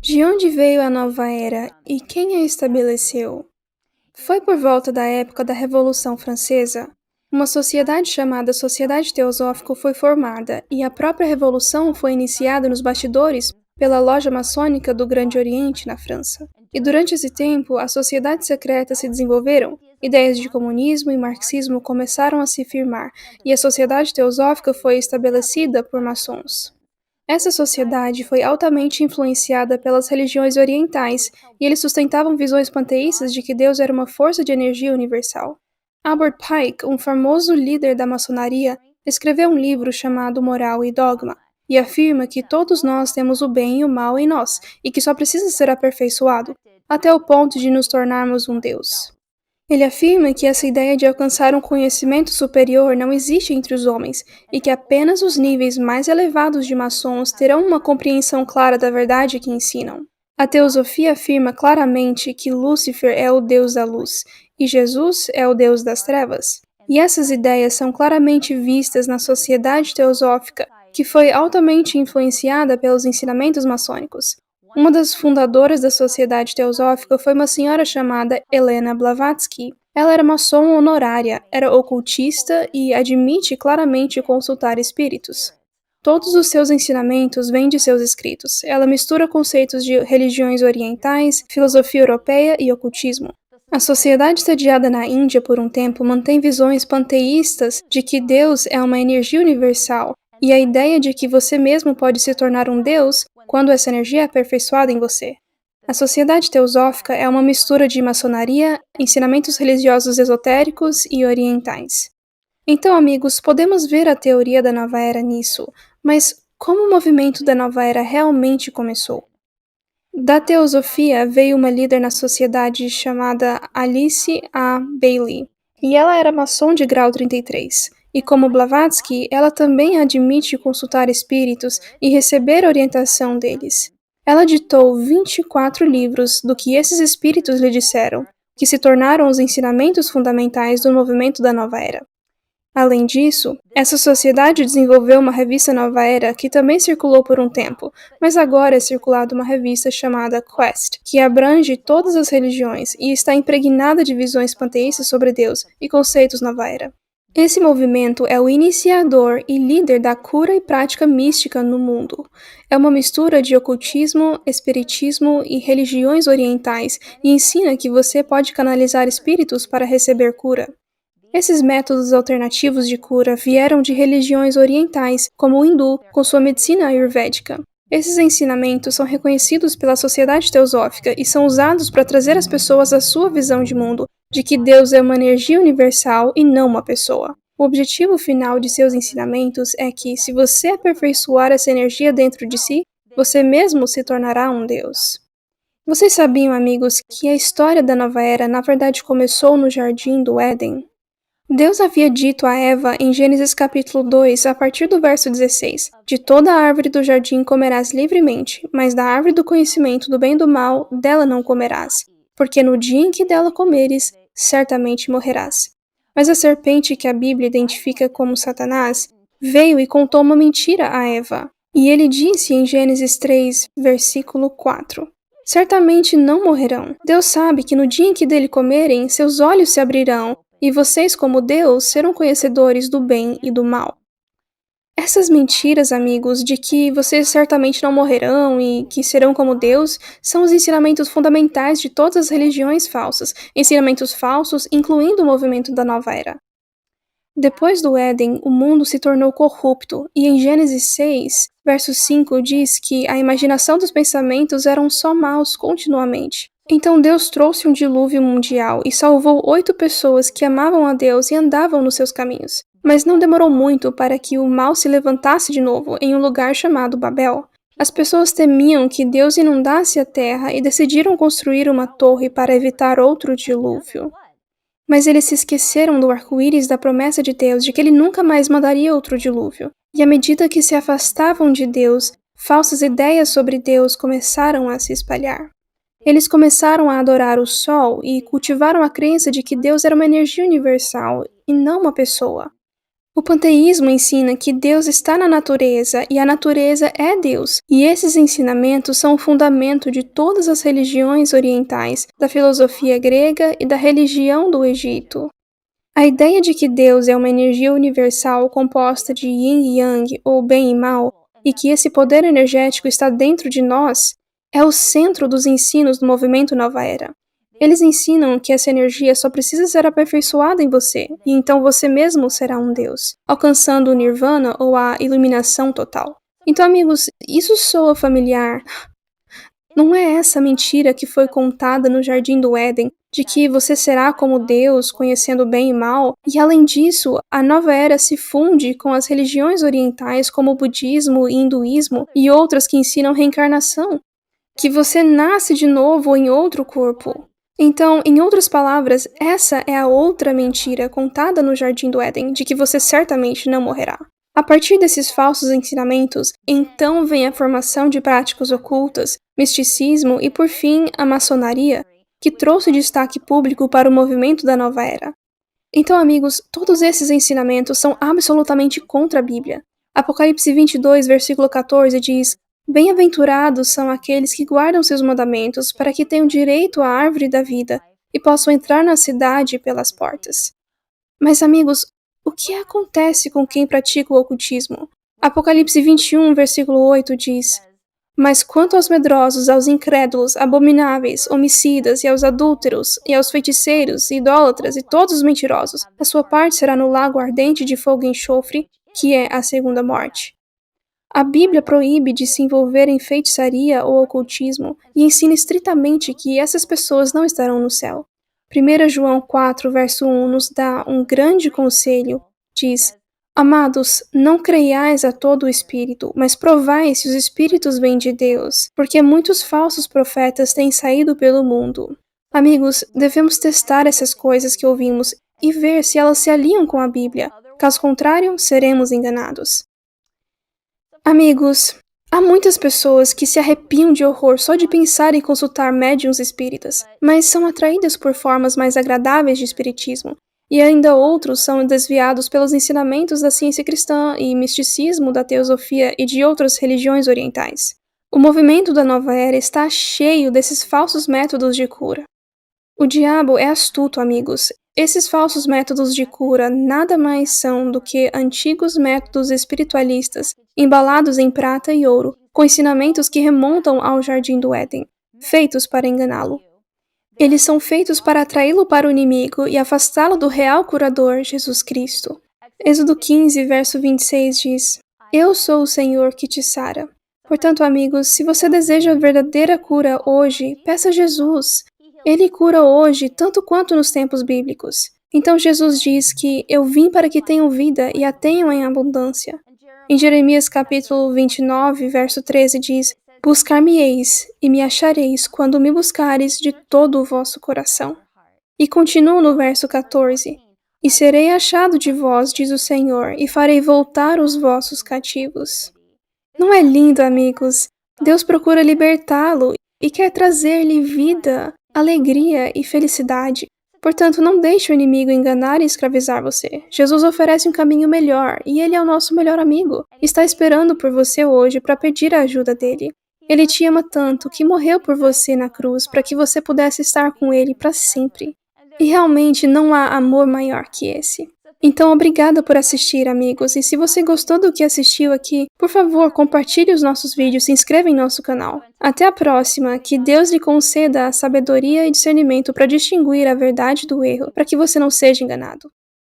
De onde veio a nova era e quem a estabeleceu? Foi por volta da época da Revolução Francesa. Uma sociedade chamada Sociedade Teosófica foi formada e a própria revolução foi iniciada nos bastidores pela loja maçônica do Grande Oriente, na França. E durante esse tempo, as sociedades secretas se desenvolveram, ideias de comunismo e marxismo começaram a se firmar e a Sociedade Teosófica foi estabelecida por maçons. Essa sociedade foi altamente influenciada pelas religiões orientais, e eles sustentavam visões panteístas de que Deus era uma força de energia universal. Albert Pike, um famoso líder da maçonaria, escreveu um livro chamado Moral e Dogma, e afirma que todos nós temos o bem e o mal em nós, e que só precisa ser aperfeiçoado, até o ponto de nos tornarmos um Deus. Ele afirma que essa ideia de alcançar um conhecimento superior não existe entre os homens e que apenas os níveis mais elevados de maçons terão uma compreensão clara da verdade que ensinam. A teosofia afirma claramente que Lúcifer é o deus da luz e Jesus é o deus das trevas. E essas ideias são claramente vistas na sociedade teosófica, que foi altamente influenciada pelos ensinamentos maçônicos. Uma das fundadoras da Sociedade Teosófica foi uma senhora chamada Helena Blavatsky. Ela era maçom honorária, era ocultista e admite claramente consultar espíritos. Todos os seus ensinamentos vêm de seus escritos. Ela mistura conceitos de religiões orientais, filosofia europeia e ocultismo. A sociedade sediada na Índia por um tempo mantém visões panteístas de que Deus é uma energia universal e a ideia de que você mesmo pode se tornar um Deus quando essa energia é aperfeiçoada em você. A sociedade teosófica é uma mistura de maçonaria, ensinamentos religiosos esotéricos e orientais. Então, amigos, podemos ver a teoria da nova era nisso, mas como o movimento da nova era realmente começou? Da teosofia veio uma líder na sociedade chamada Alice A. Bailey, e ela era maçom de grau 33. E como Blavatsky, ela também admite consultar espíritos e receber orientação deles. Ela ditou 24 livros do que esses espíritos lhe disseram, que se tornaram os ensinamentos fundamentais do movimento da nova era. Além disso, essa sociedade desenvolveu uma revista Nova Era que também circulou por um tempo, mas agora é circulada uma revista chamada Quest, que abrange todas as religiões e está impregnada de visões panteístas sobre Deus e conceitos Nova Era. Esse movimento é o iniciador e líder da cura e prática mística no mundo. É uma mistura de ocultismo, espiritismo e religiões orientais e ensina que você pode canalizar espíritos para receber cura. Esses métodos alternativos de cura vieram de religiões orientais, como o hindu, com sua medicina ayurvédica. Esses ensinamentos são reconhecidos pela sociedade teosófica e são usados para trazer às pessoas a sua visão de mundo, de que Deus é uma energia universal e não uma pessoa. O objetivo final de seus ensinamentos é que, se você aperfeiçoar essa energia dentro de si, você mesmo se tornará um Deus. Vocês sabiam, amigos, que a história da nova era na verdade começou no Jardim do Éden? Deus havia dito a Eva em Gênesis capítulo 2, a partir do verso 16, de toda a árvore do jardim comerás livremente, mas da árvore do conhecimento do bem e do mal, dela não comerás, porque no dia em que dela comeres, certamente morrerás. Mas a serpente que a Bíblia identifica como Satanás, veio e contou uma mentira a Eva, e ele disse em Gênesis 3, versículo 4, certamente não morrerão. Deus sabe que no dia em que dele comerem, seus olhos se abrirão, e vocês, como Deus, serão conhecedores do bem e do mal. Essas mentiras, amigos, de que vocês certamente não morrerão e que serão como Deus, são os ensinamentos fundamentais de todas as religiões falsas, ensinamentos falsos, incluindo o movimento da nova era. Depois do Éden, o mundo se tornou corrupto, e em Gênesis 6, verso 5, diz que a imaginação dos pensamentos eram só maus continuamente. Então Deus trouxe um dilúvio mundial e salvou 8 pessoas que amavam a Deus e andavam nos seus caminhos. Mas não demorou muito para que o mal se levantasse de novo em um lugar chamado Babel. As pessoas temiam que Deus inundasse a terra e decidiram construir uma torre para evitar outro dilúvio. Mas eles se esqueceram do arco-íris da promessa de Deus de que ele nunca mais mandaria outro dilúvio. E à medida que se afastavam de Deus, falsas ideias sobre Deus começaram a se espalhar. Eles começaram a adorar o sol e cultivaram a crença de que Deus era uma energia universal e não uma pessoa. O panteísmo ensina que Deus está na natureza e a natureza é Deus, e esses ensinamentos são o fundamento de todas as religiões orientais, da filosofia grega e da religião do Egito. A ideia de que Deus é uma energia universal composta de yin e yang, ou bem e mal, e que esse poder energético está dentro de nós, é o centro dos ensinos do movimento Nova Era. Eles ensinam que essa energia só precisa ser aperfeiçoada em você, e então você mesmo será um Deus, alcançando o Nirvana ou a iluminação total. Então, amigos, isso soa familiar. Não é essa mentira que foi contada no Jardim do Éden, de que você será como Deus, conhecendo o bem e mal, e além disso, a nova era se funde com as religiões orientais como o budismo e hinduísmo e outras que ensinam reencarnação, que você nasce de novo em outro corpo. Então, em outras palavras, essa é a outra mentira contada no Jardim do Éden, de que você certamente não morrerá. A partir desses falsos ensinamentos, então vem a formação de práticas ocultas, misticismo e, por fim, a maçonaria, que trouxe destaque público para o movimento da nova era. Então, amigos, todos esses ensinamentos são absolutamente contra a Bíblia. Apocalipse 22, versículo 14 diz: Bem-aventurados são aqueles que guardam seus mandamentos, para que tenham direito à árvore da vida e possam entrar na cidade pelas portas. Mas, amigos, o que acontece com quem pratica o ocultismo? Apocalipse 21, versículo 8 diz: Mas quanto aos medrosos, aos incrédulos, abomináveis, homicidas e aos adúlteros, e aos feiticeiros, idólatras e todos os mentirosos, a sua parte será no lago ardente de fogo e enxofre, que é a segunda morte. A Bíblia proíbe de se envolver em feitiçaria ou ocultismo e ensina estritamente que essas pessoas não estarão no céu. 1 João 4, verso 1 nos dá um grande conselho. Diz: Amados, não creiais a todo o espírito, mas provai se os espíritos vêm de Deus, porque muitos falsos profetas têm saído pelo mundo. Amigos, devemos testar essas coisas que ouvimos e ver se elas se alinham com a Bíblia. Caso contrário, seremos enganados. Amigos, há muitas pessoas que se arrepiam de horror só de pensar em consultar médiuns espíritas, mas são atraídas por formas mais agradáveis de espiritismo, e ainda outros são desviados pelos ensinamentos da ciência cristã e misticismo da teosofia e de outras religiões orientais. O movimento da nova era está cheio desses falsos métodos de cura. O diabo é astuto, amigos. Esses falsos métodos de cura nada mais são do que antigos métodos espiritualistas, embalados em prata e ouro, com ensinamentos que remontam ao Jardim do Éden, feitos para enganá-lo. Eles são feitos para atraí-lo para o inimigo e afastá-lo do real curador, Jesus Cristo. Êxodo 15, verso 26 diz: Eu sou o Senhor que te sara. Portanto, amigos, se você deseja a verdadeira cura hoje, peça a Jesus. Ele cura hoje tanto quanto nos tempos bíblicos. Então Jesus diz que eu vim para que tenham vida e a tenham em abundância. Em Jeremias capítulo 29, verso 13 diz: Buscar-me-eis e me achareis quando me buscareis de todo o vosso coração. E continua no verso 14: E serei achado de vós, diz o Senhor, e farei voltar os vossos cativos. Não é lindo, amigos? Deus procura libertá-lo e quer trazer-lhe vida, alegria e felicidade. Portanto, não deixe o inimigo enganar e escravizar você. Jesus oferece um caminho melhor e ele é o nosso melhor amigo. Está esperando por você hoje para pedir a ajuda dele. Ele te ama tanto que morreu por você na cruz para que você pudesse estar com ele para sempre. E realmente não há amor maior que esse. Então, obrigada por assistir, amigos, e se você gostou do que assistiu aqui, por favor, compartilhe os nossos vídeos e se inscreva em nosso canal. Até a próxima, que Deus lhe conceda a sabedoria e discernimento para distinguir a verdade do erro, para que você não seja enganado.